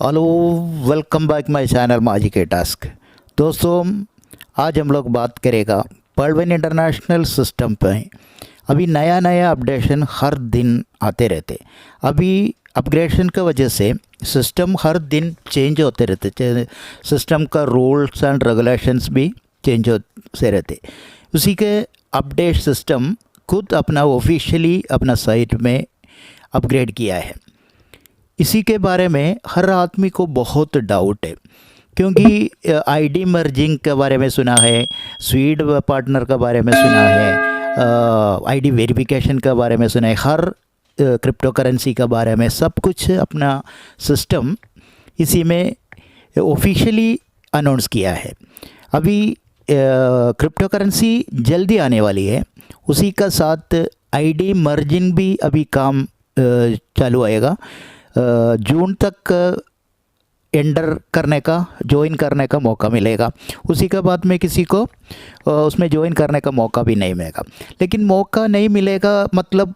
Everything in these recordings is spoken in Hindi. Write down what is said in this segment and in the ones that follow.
Hello, welcome back my channel माजी के टास्क। दोस्तों, आज हम लोग बात करेगा पर्लविन इंटरनेशनल सिस्टम पे। अभी नया नया अपडेशन हर दिन आते रहते। अभी अपग्रेडेशन की वजह से सिस्टम हर दिन चेंज होते रहते। सिस्टम का रूल्स एंड रेगुलेशंस भी चेंज होते रहते। उसी के अपडेट सिस्टम खुद अपना ऑफिशियली अपना साइट में अपग्रेड किया है। इसी के बारे में हर आदमी को बहुत डाउट है, क्योंकि आईडी मर्जिंग के बारे में सुना है, स्वीड पार्टनर के बारे में सुना है, आईडी वेरिफिकेशन के बारे में सुना है, हर क्रिप्टो करेंसी के बारे में सब कुछ अपना सिस्टम इसी में ऑफिशियली अनाउंस किया है। अभी क्रिप्टो करेंसी जल्दी आने वाली है, उसी का साथ आईडी मर्जिंग भी अभी काम चालू आएगा। जून तक एंटर करने का, ज्वाइन करने का मौका मिलेगा। उसी के बाद में किसी को उसमें ज्वाइन करने का मौका भी नहीं मिलेगा। लेकिन मौका नहीं मिलेगा मतलब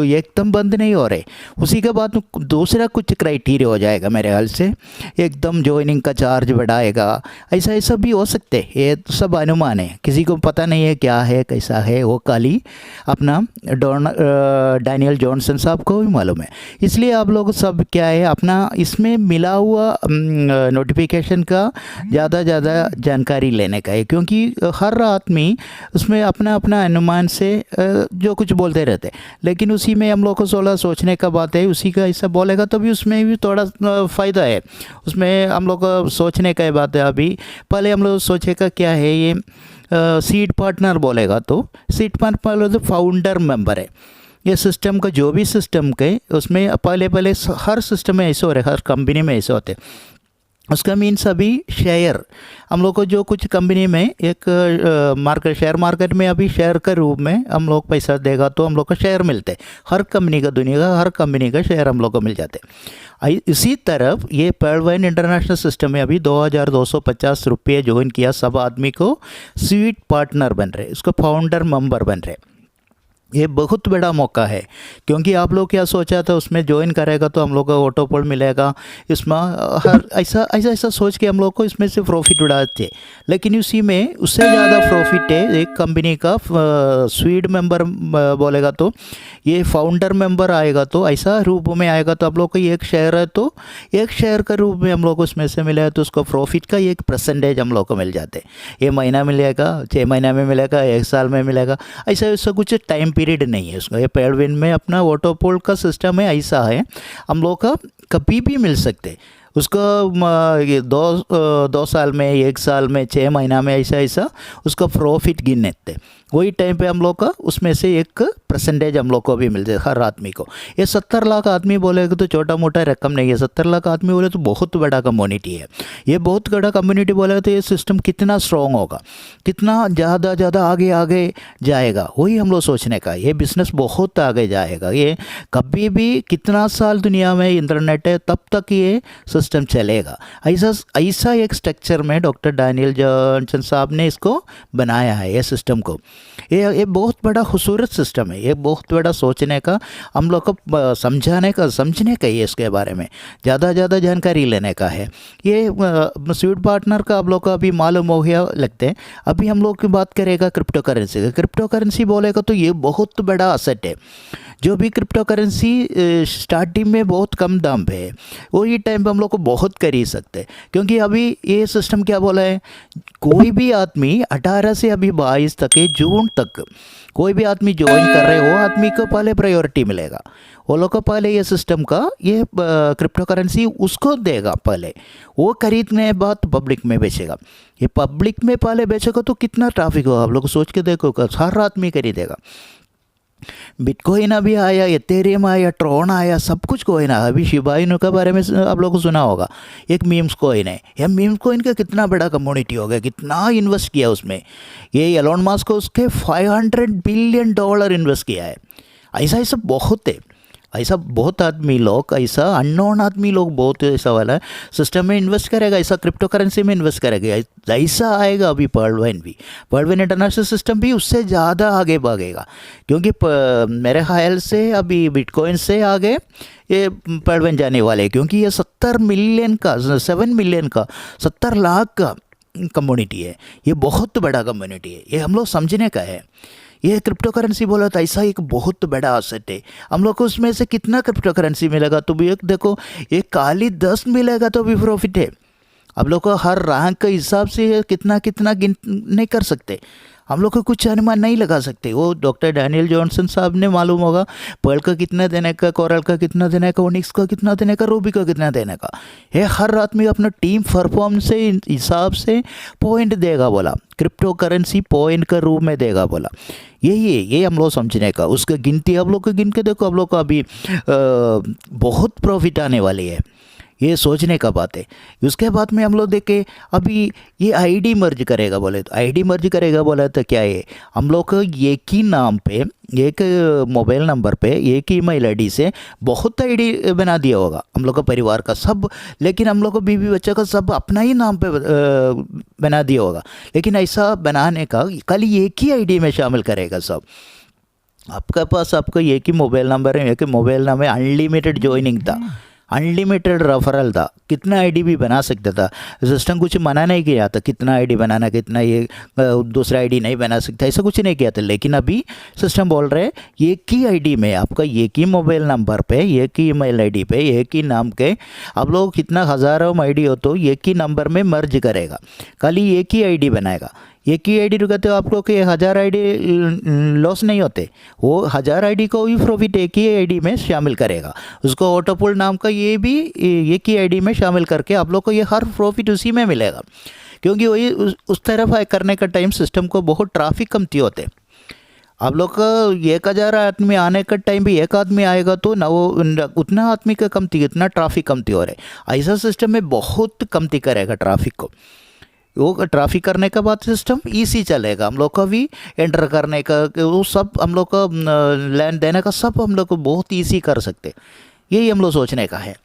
एकदम बंद नहीं हो रहे। उसी के बाद दूसरा कुछ क्राइटेरिया हो जाएगा मेरे ख्याल से, एकदम ज्वाइनिंग का चार्ज बढ़ाएगा, ऐसा ऐसा भी हो सकते हैं। ये सब अनुमान है, किसी को पता नहीं है क्या है कैसा है। वो खाली अपना डैनियल जॉनसन साहब को भी मालूम है। इसलिए आप लोग सब क्या है अपना इसमें मिला हुआ नोटिफिकेशन का ज़्यादा जानकारी लेने का है, क्योंकि हर आदमी उसमें अपना अपना अनुमान से जो कुछ बोलते रहते। लेकिन उसी में हम लोग को सोचने का बात है। उसी का ऐसा बोलेगा तो भी उसमें भी थोड़ा फ़ायदा है। उसमें हम लोग को सोचने का बात है। अभी पहले हम लोग सोचेगा क्या है ये सीड पार्टनर बोलेगा, तो सीड पार्टनर तो फाउंडर मेंबर है। ये सिस्टम का जो भी सिस्टम के उसमें पहले हर सिस्टम में ऐसे हो रहे, हर कंपनी में ऐसे होते। उसका मीन्स अभी शेयर हम लोग को जो कुछ कंपनी में एक शेयर मार्केट में अभी शेयर के रूप में हम लोग पैसा देगा तो हम लोग को शेयर मिलते। हर कंपनी का, दुनिया का हर कंपनी का शेयर हम लोग को मिल जाते। इसी तरफ ये पर्लविन इंटरनेशनल सिस्टम में अभी 2250 रुपये ज्वाइन किया सब आदमी को स्वीट पार्टनर बन रहे, उसको फाउंडर मेंबर बन रहे। ये बहुत बड़ा मौका है, क्योंकि आप लोग क्या सोचा था उसमें ज्वाइन करेगा तो हम लोग को ऑटो पोल मिलेगा, इसमें हर ऐसा सोच के हम लोग को इसमें से प्रॉफिट उड़ाते। लेकिन उसी में उससे ज़्यादा प्रॉफिट है एक कंपनी का स्वीड मेंबर बोलेगा तो ये फाउंडर मेंबर आएगा तो ऐसा रूप में आएगा तो आप लोग को एक शेयर है तो एक शेयर का रूप में हम लोग को उसमें से मिलेगा तो उसको प्रॉफिट का एक परसेंटेज हम लोग को मिल जाते। ये महीना मिलेगा, 6 महीना में मिलेगा, 1 साल में मिलेगा, ऐसा कुछ टाइम पीरियड नहीं है उसका। ये पर्लविन में अपना ऑटो पोल का सिस्टम है, ऐसा है हम लोग का कभी भी मिल सकते। उसको ये 2 साल में, 1 साल में, 6 महीना में ऐसा उसका प्रॉफिट गिनते। वही टाइम पे हम लोग का उसमें से एक परसेंटेज हम लोग को भी मिल जाए हर आदमी को। ये 70 लाख आदमी बोलेगा तो छोटा मोटा रकम नहीं है। 70 लाख आदमी बोले तो बहुत बड़ा कम्युनिटी है। ये बहुत बड़ा कम्युनिटी बोलेगा तो ये सिस्टम कितना स्ट्रॉन्ग होगा, कितना ज़्यादा आगे जाएगा, वही हम लोग सोचने का। ये बिज़नेस बहुत आगे जाएगा। ये कभी भी कितना साल दुनिया में इंटरनेट है तब तक ये सिस्टम चलेगा। ऐसा एक स्ट्रक्चर में डॉक्टर डैनियल जॉनसन साहब ने इसको बनाया है, ये सिस्टम को। ये बहुत बड़ा खूबसूरत सिस्टम है। ये बहुत बड़ा सोचने का, हम लोग को समझने का ही इसके बारे में ज़्यादा जानकारी लेने का है। ये स्वीट पार्टनर का आप लोग को अभी मालूम हो गया लगते हैं। अभी हम लोग की बात करेगा क्रिप्टो करेंसी का। क्रिप्टो करेंसी बोलेगा तो ये बहुत बड़ा असेट है। जो भी क्रिप्टो करेंसी स्टार्टिंग में बहुत कम दाम पे है, वही टाइम पे हम लोग को बहुत खरीद सकते हैं। क्योंकि अभी ये सिस्टम क्या बोला है, कोई भी आदमी 18 से अभी 22 तक है, जून तक कोई भी आदमी ज्वाइन कर रहे हो आदमी को पहले प्रायोरिटी मिलेगा। वो लोग को पहले ये सिस्टम का ये क्रिप्टो करेंसी उसको देगा, पहले वो खरीदने के बाद पब्लिक में बेचेगा। ये पब्लिक में पहले बेचेगा तो कितना ट्रैफिक होगा आप लोग सोच के देखो, हर आदमी खरीदेगा। बिटकॉइन अभी आया, एथेरियम आया, ट्रॉन आया, सब कुछ कॉइन आया। अभी शिबा इनू के बारे में आप लोगों को सुना होगा, एक मीम्स कॉइन है। यह मीम्स कॉइन का कितना बड़ा कम्युनिटी हो गया, कितना इन्वेस्ट किया उसमें। ये एलोन मस्क को उसके $500 बिलियन इन्वेस्ट किया है। ऐसा बहुत है। ऐसा बहुत आदमी लोग, ऐसा अननोन आदमी लोग बहुत ऐसा वाला सिस्टम में इन्वेस्ट करेगा, ऐसा क्रिप्टो करेंसी में इन्वेस्ट करेगा। ऐसा आएगा अभी पर्लवाइन भी, पर्लवाइन इंटरनेशनल सिस्टम भी उससे ज़्यादा आगे भागेगा, क्योंकि मेरे ख्याल से अभी बिटकॉइन से आगे ये पर्लवाइन जाने वाले हैं, क्योंकि ये 70 मिलियन का, 7 मिलियन का, 70 लाख का कम्युनिटी है। ये बहुत बड़ा कम्युनिटी है, ये हम लोग समझने का है। ये क्रिप्टो करेंसी बोला था ऐसा एक बहुत बड़ा असेट है। हम लोग को उसमें से कितना क्रिप्टो करेंसी मिलेगा तो भी एक देखो, एक खाली 10 मिलेगा तो भी प्रॉफिट है। आप लोग को हर रैंक के हिसाब से कितना कितना गिन नहीं कर सकते, हम लोग को कुछ अनुमान नहीं लगा सकते। वो डॉक्टर डैनियल जॉनसन साहब ने मालूम होगा पर्ल का कितना देने का, कोरल का कितना देने का, ओनिक्स का कितना देने का, रूबी का कितना देने का। ये हर आदमी अपना टीम परफॉर्मेंस से हिसाब से पॉइंट देगा बोला, क्रिप्टो करेंसी पॉइंट का रूप में देगा बोला। यही है, ये हम लोग समझने का। उसका गिनती आप लोग को गिन के देखो, आप लोग को अभी बहुत प्रॉफिट आने वाली है, ये सोचने का बात है। उसके बाद में हम लोग देखें अभी ये आईडी मर्ज करेगा बोले, तो आईडी मर्ज करेगा बोला तो क्या है, हम लोग को एक ही नाम पे, एक मोबाइल नंबर पे, एक ही ईमेल आईडी से बहुत आईडी बना दिया होगा हम लोग का परिवार का सब, लेकिन हम लोग को बीवी बच्चा का सब अपना ही नाम पे बना दिया होगा। लेकिन ऐसा बनाने का कल एक ही आईडी में शामिल करेगा सब। आपका पास आपका एक ही मोबाइल नंबर है, एक ही मोबाइल नंबर, अनलिमिटेड ज्वाइनिंग था, अनलिमिटेड रेफरल था, कितना आईडी भी बना सकता था। सिस्टम कुछ मना नहीं किया था कितना आईडी बनाना, कितना ये दूसरा आईडी नहीं बना सकता, ऐसा कुछ नहीं किया था। लेकिन अभी सिस्टम बोल रहे हैं एक ही आईडी में, आपका एक ही मोबाइल नंबर पे, एक ही ईमेल आईडी पे, एक ही नाम के, आप लोग कितना हज़ारों आईडी हो तो एक ही नंबर में मर्ज करेगा, खाली एक ही आईडी बनाएगा। एक ही आईडी रुकते हो आप लोग के 1000 आईडी लॉस नहीं होते, वो 1000 आईडी को भी प्रॉफिट एक ही आईडी में शामिल करेगा। उसको ऑटोपुल नाम का ये भी एक ही आईडी में शामिल करके आप लोग को ये हर प्रॉफिट उसी में मिलेगा, क्योंकि वही उस तरफ करने का टाइम सिस्टम को बहुत ट्रैफिक कमती होते। आप लोग का 1000 आदमी आने का टाइम भी एक आदमी आएगा तो ना वो उतना आदमी का कमती, इतना ट्रैफिक कमती हो रहा है। ऐसा सिस्टम में बहुत कमती करेगा ट्रैफिक को। वो ट्रैफिक करने के बाद सिस्टम ईसी चलेगा, हम लोग का भी एंटर करने का, वो सब हम लोग का लैंड देने का सब हम लोग को बहुत ईजी कर सकते। यही हम लोग सोचने का है।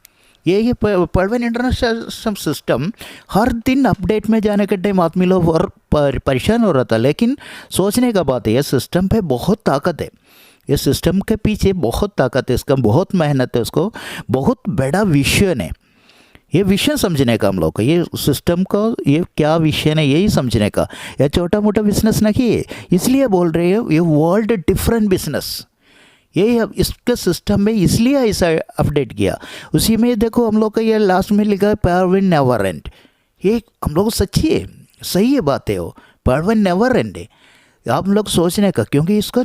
ये पर्लवाइन इंटरनेशनल सिस्टम हर दिन अपडेट में जाने के टाइम आदमी लोग और परेशान हो रहा था, लेकिन सोचने का बात है ये सिस्टम पे बहुत ताकत है, ये सिस्टम के पीछे बहुत ताकत है, इसका बहुत मेहनत है, उसको बहुत बड़ा विजन है। ये विषय समझने का हम लोग को, ये सिस्टम का ये क्या विषय है यही समझने का। यह छोटा मोटा बिजनेस नहीं है, इसलिए बोल रहे हैं ये वर्ल्ड डिफरेंट बिजनेस। यही इसके सिस्टम में इसलिए ऐसा अपडेट किया। उसी में देखो हम लोग का ये लास्ट में लिखा है पर्लवाइन नेवर एंड। ये हम लोग सच्ची है, सही है बात है, वो पर्लवाइन नेवर एंड है। आप लोग सोचने का, क्योंकि इसका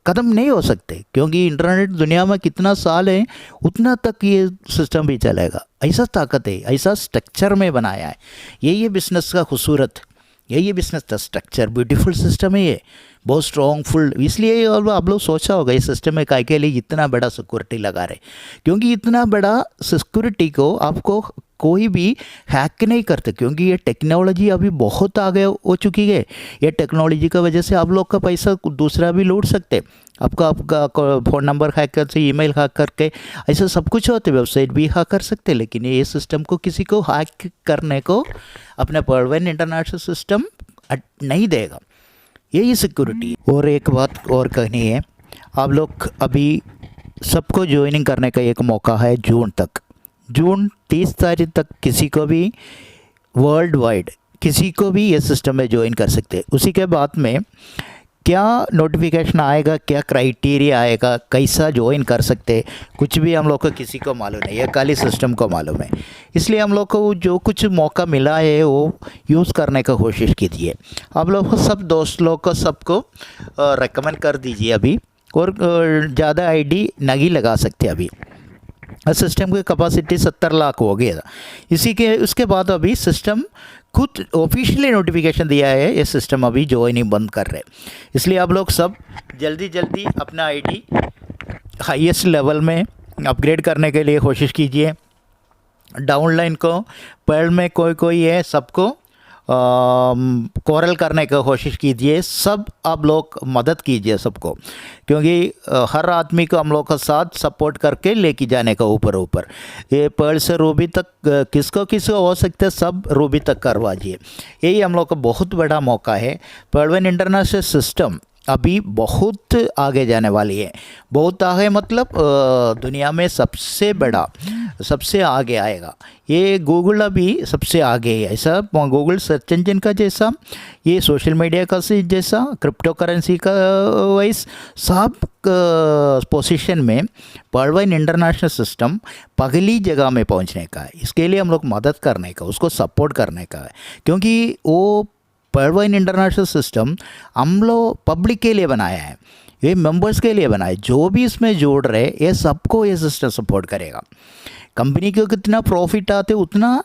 ख़त्म नहीं हो सकते, क्योंकि इंटरनेट दुनिया में कितना साल है उतना तक ये सिस्टम भी चलेगा। ऐसा ताकत है, ऐसा स्ट्रक्चर में बनाया है। यही बिज़नेस का खूबसूरत, यही बिज़नेस का स्ट्रक्चर, ब्यूटीफुल सिस्टम है ये, बहुत स्ट्रॉन्गफुल। इसलिए आप लोग सोचा होगा इस सिस्टम में काय के लिए इतना बड़ा सिक्योरिटी लगा रहे, क्योंकि इतना बड़ा सिक्योरिटी को आपको कोई भी हैक नहीं करते, क्योंकि ये टेक्नोलॉजी अभी बहुत आगे हो चुकी है। ये टेक्नोलॉजी की वजह से आप लोग का पैसा दूसरा भी लूट सकते, आपका फ़ोन नंबर हैक करके, ईमेल हैक करके, ऐसा सब कुछ होते, वेबसाइट भी हैक कर सकते। लेकिन ये सिस्टम को किसी को हैक करने को अपना पर्लवाइन इंटरनेशनल सिस्टम नहीं देगा, यही सिक्योरिटी। और एक बात और कहनी है, आप लोग अभी सबको ज्वाइनिंग करने का एक मौका है जून तक, जून 30 तारीख तक किसी को भी वर्ल्ड वाइड किसी को भी ये सिस्टम में ज्वाइन कर सकते हैं। उसी के बाद में क्या नोटिफिकेशन आएगा, क्या क्राइटेरिया आएगा, कैसा ज्वाइन कर सकते, कुछ भी हम लोग को किसी को मालूम नहीं है, खाली सिस्टम को मालूम है। इसलिए हम लोग को जो कुछ मौका मिला है वो यूज़ करने का कोशिश कीजिए। आप लोग को सब दोस्त लोग को सबको रेकमेंड कर दीजिए अभी, और ज़्यादा आईडी नहीं लगा सकते अभी। सिस्टम की कैपेसिटी 70 लाख हो गया। इसी के उसके बाद अभी सिस्टम खुद ऑफिशियली नोटिफिकेशन दिया है ये सिस्टम अभी ज्वाइनिंग बंद कर रहे। इसलिए आप लोग सब जल्दी जल्दी अपना आईडी हाईएस्ट लेवल में अपग्रेड करने के लिए कोशिश कीजिए। डाउनलाइन को पर्ल में कोई है सबको कोरल करने की कोशिश कीजिए। सब आप लोग मदद कीजिए सबको, क्योंकि हर आदमी को हम लोग का साथ सपोर्ट करके लेके जाने का ऊपर ऊपर। ये पर्ल से रूबी तक किसको किसको हो सकता है, सब रूबी तक करवाइए। यही हम लोग का बहुत बड़ा मौका है। पर्ल इंटरनेशनल सिस्टम अभी बहुत आगे जाने वाली है। बहुत आगे मतलब दुनिया में सबसे बड़ा, सबसे आगे आएगा। ये गूगल अभी सबसे आगे है। ऐसा गूगल सर्च इंजन का जैसा, ये सोशल मीडिया का जैसा, क्रिप्टो करेंसी का वाइज सब पोजीशन में पर्ल इंटरनेशनल सिस्टम पहली जगह में पहुंचने का है। इसके लिए हम लोग मदद करने का, उसको सपोर्ट करने का है, क्योंकि वो पर्ल इंटरनेशनल सिस्टम हम लोग पब्लिक के लिए बनाया है, ये मेंबर्स के लिए बनाया है। जो भी इसमें जोड़ रहे ये सबको ये सिस्टम सपोर्ट करेगा। कंपनी को कितना प्रॉफिट आते उतना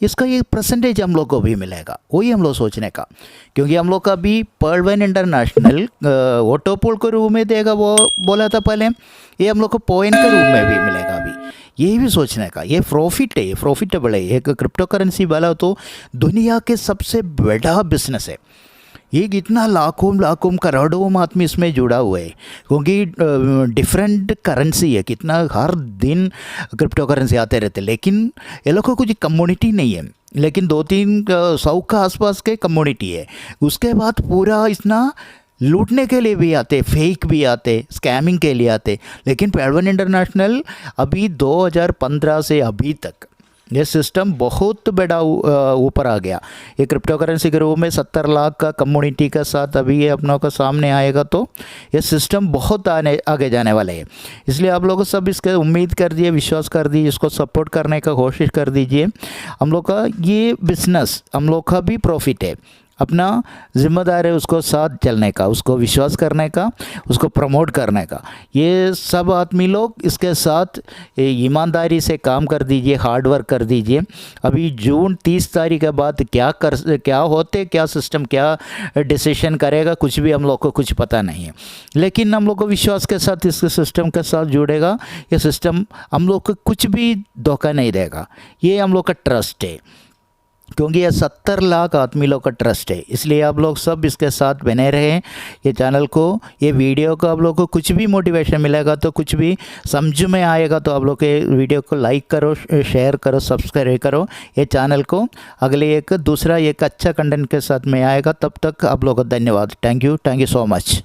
इसका ये परसेंटेज हम लोग को भी मिलेगा, वही हम लोग सोचने का। क्योंकि हम लोग का भी पर्ल इंटरनेशनल ऑटोपोल के रूप में देगा, वो बोला था पहले, ये हम लोग को पॉइंट के रूप में भी मिलेगा अभी। ये भी सोचने का, ये प्रॉफिट है, ये प्रॉफिटेबल है। एक क्रिप्टो करेंसी वाला तो दुनिया के सबसे बड़ा बिजनेस है। ये कितना लाखों करोड़ों आदमी इसमें जुड़ा हुआ है, क्योंकि डिफरेंट करेंसी है। कितना हर दिन क्रिप्टो करेंसी आते रहते, लेकिन ये लोग को कुछ कम्युनिटी नहीं है। लेकिन 200-300 का आसपास के कम्युनिटी है। उसके बाद पूरा इतना लूटने के लिए भी आते, फेक भी आते, स्कैमिंग के लिए आते। लेकिन पर्ल इंटरनेशनल अभी 2015 से अभी तक ये सिस्टम बहुत बड़ा ऊपर आ गया। ये क्रिप्टो करेंसी के रूप में 70 लाख का कम्युनिटी के साथ अभी ये अपनों का सामने आएगा, तो ये सिस्टम बहुत आगे जाने वाले है। इसलिए आप लोग सब इसके उम्मीद कर दिए, विश्वास कर दिए, इसको सपोर्ट करने का कोशिश कर दीजिए। हम लोग का ये बिजनेस, हम लोग का भी प्रॉफिट है, अपना जिम्मेदार है उसको साथ चलने का, उसको विश्वास करने का, उसको प्रमोट करने का। ये सब आदमी लोग इसके साथ ईमानदारी से काम कर दीजिए, हार्ड वर्क कर दीजिए। अभी जून 30 तारीख के बाद क्या होते, क्या सिस्टम क्या डिसीजन करेगा, कुछ भी हम लोग को कुछ पता नहीं है। लेकिन हम लोग को विश्वास के साथ इस सिस्टम के साथ जुड़ेगा। ये सिस्टम हम लोग को कुछ भी धोखा नहीं देगा। ये हम लोग का ट्रस्ट है, क्योंकि ये 70 लाख आदमी लोग का ट्रस्ट है। इसलिए आप लोग सब इसके साथ बने रहें। ये चैनल को, ये वीडियो को आप लोग को कुछ भी मोटिवेशन मिलेगा, तो कुछ भी समझ में आएगा, तो आप लोग के वीडियो को लाइक करो, शेयर करो, सब्सक्राइब करो। ये चैनल को अगले एक दूसरा एक अच्छा कंटेंट के साथ में आएगा। तब तक आप लोग को धन्यवाद। Thank you so much.